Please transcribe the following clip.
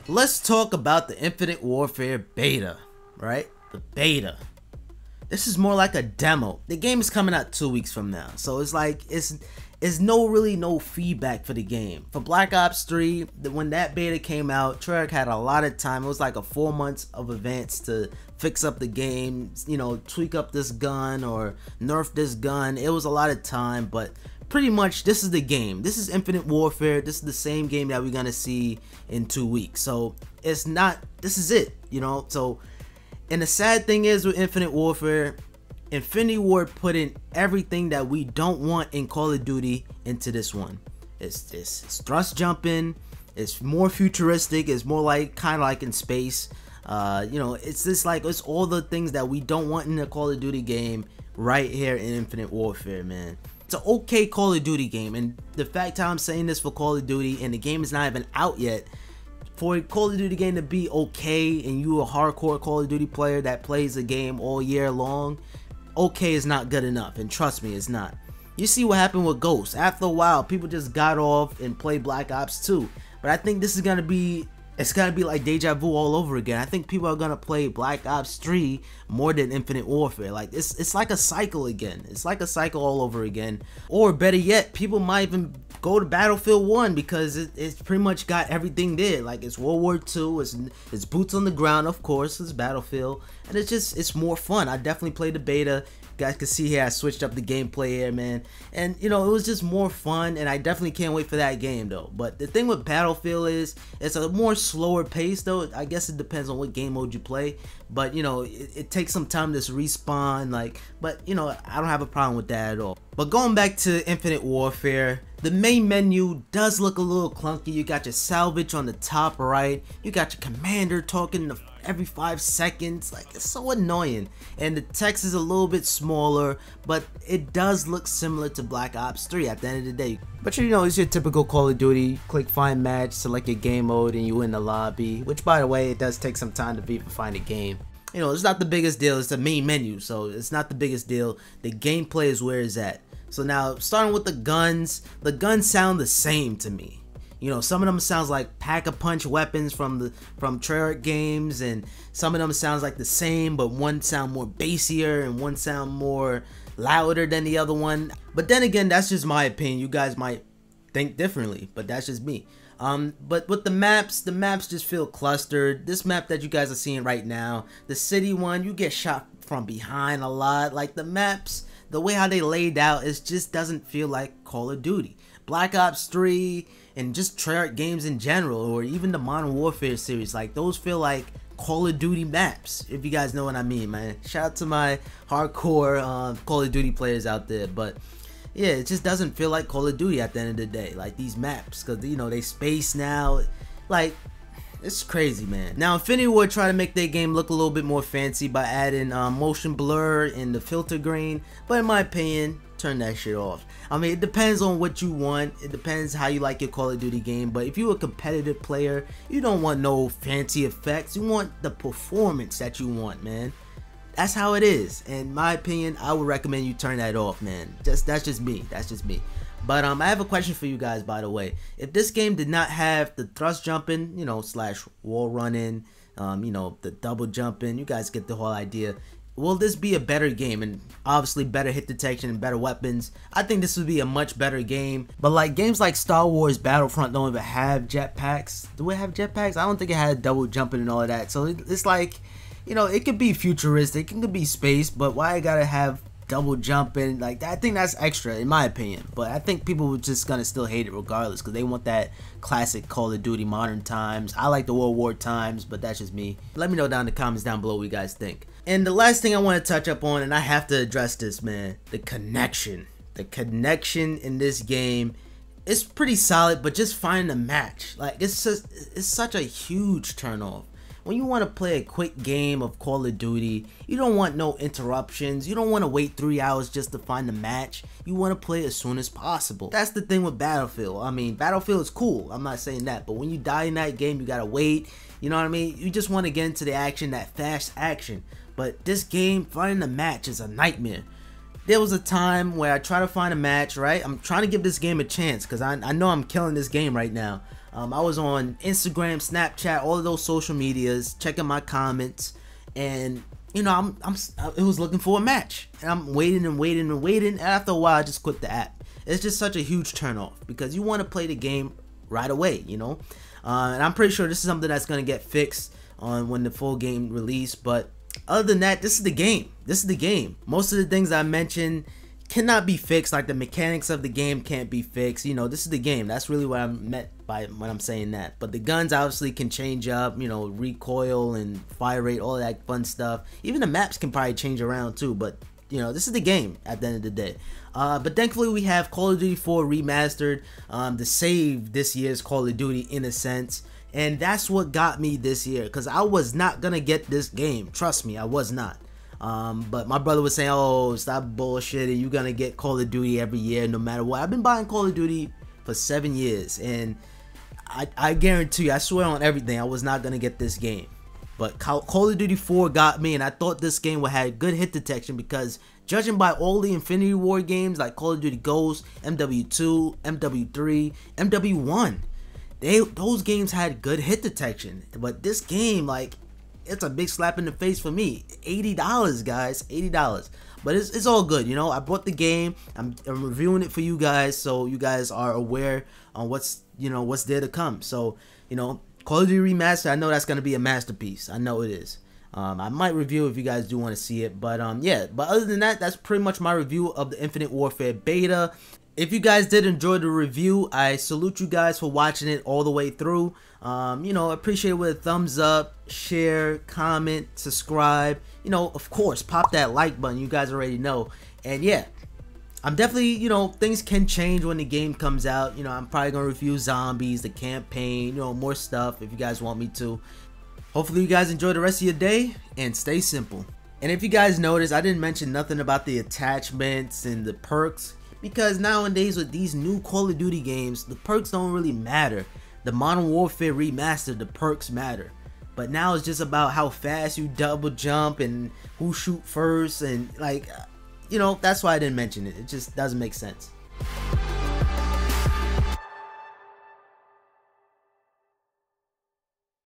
Let's talk about the Infinite Warfare beta, right? The beta. This is more like a demo. The game is coming out 2 weeks from now, so it's like it's really no feedback for the game. For Black Ops 3, when that beta came out, Treyarch had a lot of time. It was like a 4 months of advance to fix up the game, you know, tweak up this gun or nerf this gun. It was a lot of time, but pretty much this is the game. This is Infinite Warfare. This is the same game that we're gonna see in 2 weeks. So it's not, this is it, you know. So, and the sad thing is with Infinite Warfare, Infinity Ward put in everything that we don't want in Call of Duty into this one. It's thrust jumping, it's more futuristic, it's more like kind of like in space. You know, it's just like it's all the things that we don't want in a Call of Duty game right here in Infinite Warfare, man. It's an okay Call of Duty game, and the fact how I'm saying this for Call of Duty and the game is not even out yet, for a Call of Duty game to be okay and you a hardcore Call of Duty player that plays the game all year long, okay is not good enough, and trust me, it's not. You see what happened with Ghost. After a while, people just got off and played Black Ops 2, but I think this is gonna be, it's gonna be like deja vu all over again. I think people are gonna play Black Ops 3 more than Infinite Warfare. Like it's like a cycle again. It's like a cycle all over again. Or better yet, people might even go to Battlefield 1 because it's pretty much got everything there. Like it's World War II, it's boots on the ground, of course, it's Battlefield, and it's more fun. I definitely played the beta. You guys can see here I switched up the gameplay here, man, and you know, it was just more fun, and I definitely can't wait for that game though. But the thing with Battlefield is it's a more slower pace though. I guess it depends on what game mode you play, but you know, it takes some time to respawn, like, but you know, I don't have a problem with that at all. But going back to Infinite Warfare, the main menu does look a little clunky. You got your salvage on the top right, you got your commander talking every 5 seconds, like it's so annoying, and the text is a little bit smaller, but it does look similar to Black Ops 3 at the end of the day. But you know, it's your typical Call of Duty, click find match, select your game mode, and you in the lobby, which by the way, it does take some time to beat and find a game. You know, it's not the biggest deal, it's the main menu, so it's not the biggest deal. The gameplay is where it's at. So now, starting with the guns sound the same to me. You know, some of them sounds like pack-a-punch weapons from Treyarch games, and some of them sounds like the same, but one sound more bassier and one sound more louder than the other one. But then again, that's just my opinion. You guys might think differently, but that's just me. But with the maps just feel clustered. This map that you guys are seeing right now, the city one, you get shot from behind a lot. Like the maps, the way how they laid out, it just doesn't feel like Call of Duty. Black Ops 3 and just Treyarch games in general, or even the Modern Warfare series, like those feel like Call of Duty maps, if you guys know what I mean, man. Shout out to my hardcore Call of Duty players out there, but yeah, it just doesn't feel like Call of Duty at the end of the day, like these maps, because you know, they space now, like it's crazy, man. Now Infinity Ward try to make their game look a little bit more fancy by adding motion blur and the filter grain, but in my opinion, turn that shit off. I mean, it depends on what you want, it depends how you like your Call of Duty game, but if you're a competitive player, you don't want no fancy effects, you want the performance that you want, man. That's how it is. In my opinion, I would recommend you turn that off, man. That's just me. But I have a question for you guys, by the way. If this game did not have the thrust jumping, you know, slash wall running, you know, the double jumping, you guys get the whole idea. Will this be a better game? And obviously better hit detection and better weapons. I think this would be a much better game. But like games like Star Wars Battlefront don't even have jetpacks. Do it have jetpacks? I don't think it had double jumping and all of that. So it's like, you know, it could be futuristic, it could be space, but why I gotta have double jumping? Like, I think that's extra in my opinion, but I think people are just gonna still hate it regardless because they want that classic Call of Duty modern times. I like the World War times, but that's just me. Let me know down in the comments down below what you guys think. And the last thing I want to touch up on, and I have to address this, man, the connection in this game is pretty solid, but just finding a match, like it's such a huge turnoff. When you want to play a quick game of Call of Duty, you don't want no interruptions, you don't want to wait 3 hours just to find a match, you want to play as soon as possible. That's the thing with Battlefield. I mean, Battlefield is cool, I'm not saying that, but when you die in that game, you gotta wait, you know what I mean? You just want to get into the action, that fast action. But this game, finding a match is a nightmare. There was a time where I try to find a match, right? I'm trying to give this game a chance because I know I'm killing this game right now. I was on Instagram, Snapchat, all of those social medias, checking my comments, and you know, it was looking for a match, and I'm waiting and waiting and waiting. And after a while, I just quit the app. It's just such a huge turnoff because you want to play the game right away, you know. And I'm pretty sure this is something that's gonna get fixed on when the full game release. But other than that, this is the game. This is the game. Most of the things I mentioned cannot be fixed. Like the mechanics of the game can't be fixed. You know, this is the game. That's really what I meant by when I'm saying that. But the guns obviously can change up, you know, recoil and fire rate, all that fun stuff. Even the maps can probably change around too, but you know, this is the game at the end of the day. But thankfully we have Call of Duty 4 remastered to save this year's Call of Duty in a sense. And that's what got me this year, because I was not gonna get this game. Trust me, I was not. But my brother was saying, oh, stop bullshitting, you're gonna get Call of Duty every year no matter what. I've been buying Call of Duty for 7 years, and I guarantee you, I swear on everything, I was not gonna get this game. But Call of Duty 4 got me, and I thought this game would have good hit detection, because judging by all the Infinity War games like Call of Duty Ghost, MW2, MW3, MW1, those games had good hit detection. But this game, like, it's a big slap in the face for me. $80, guys, $80. But it's all good, you know. I bought the game. I'm reviewing it for you guys, so you guys are aware on what's there to come. So, you know, Call of Duty Remastered, I know that's gonna be a masterpiece. I know it is. I might review if you guys do want to see it, but yeah. But other than that, that's pretty much my review of the Infinite Warfare beta. If you guys did enjoy the review, I salute you guys for watching it all the way through. You know, appreciate it with a thumbs up, share, comment, subscribe. You know, of course, pop that like button. You guys already know. And yeah, I'm definitely, you know, things can change when the game comes out. You know, I'm probably gonna review zombies, the campaign, you know, more stuff if you guys want me to. Hopefully you guys enjoy the rest of your day and stay simple. And if you guys notice, I didn't mention nothing about the attachments and the perks, because nowadays with these new Call of Duty games, the perks don't really matter. The Modern Warfare Remastered, the perks matter. But now it's just about how fast you double jump and who shoot first, and like, you know, that's why I didn't mention it. It just doesn't make sense.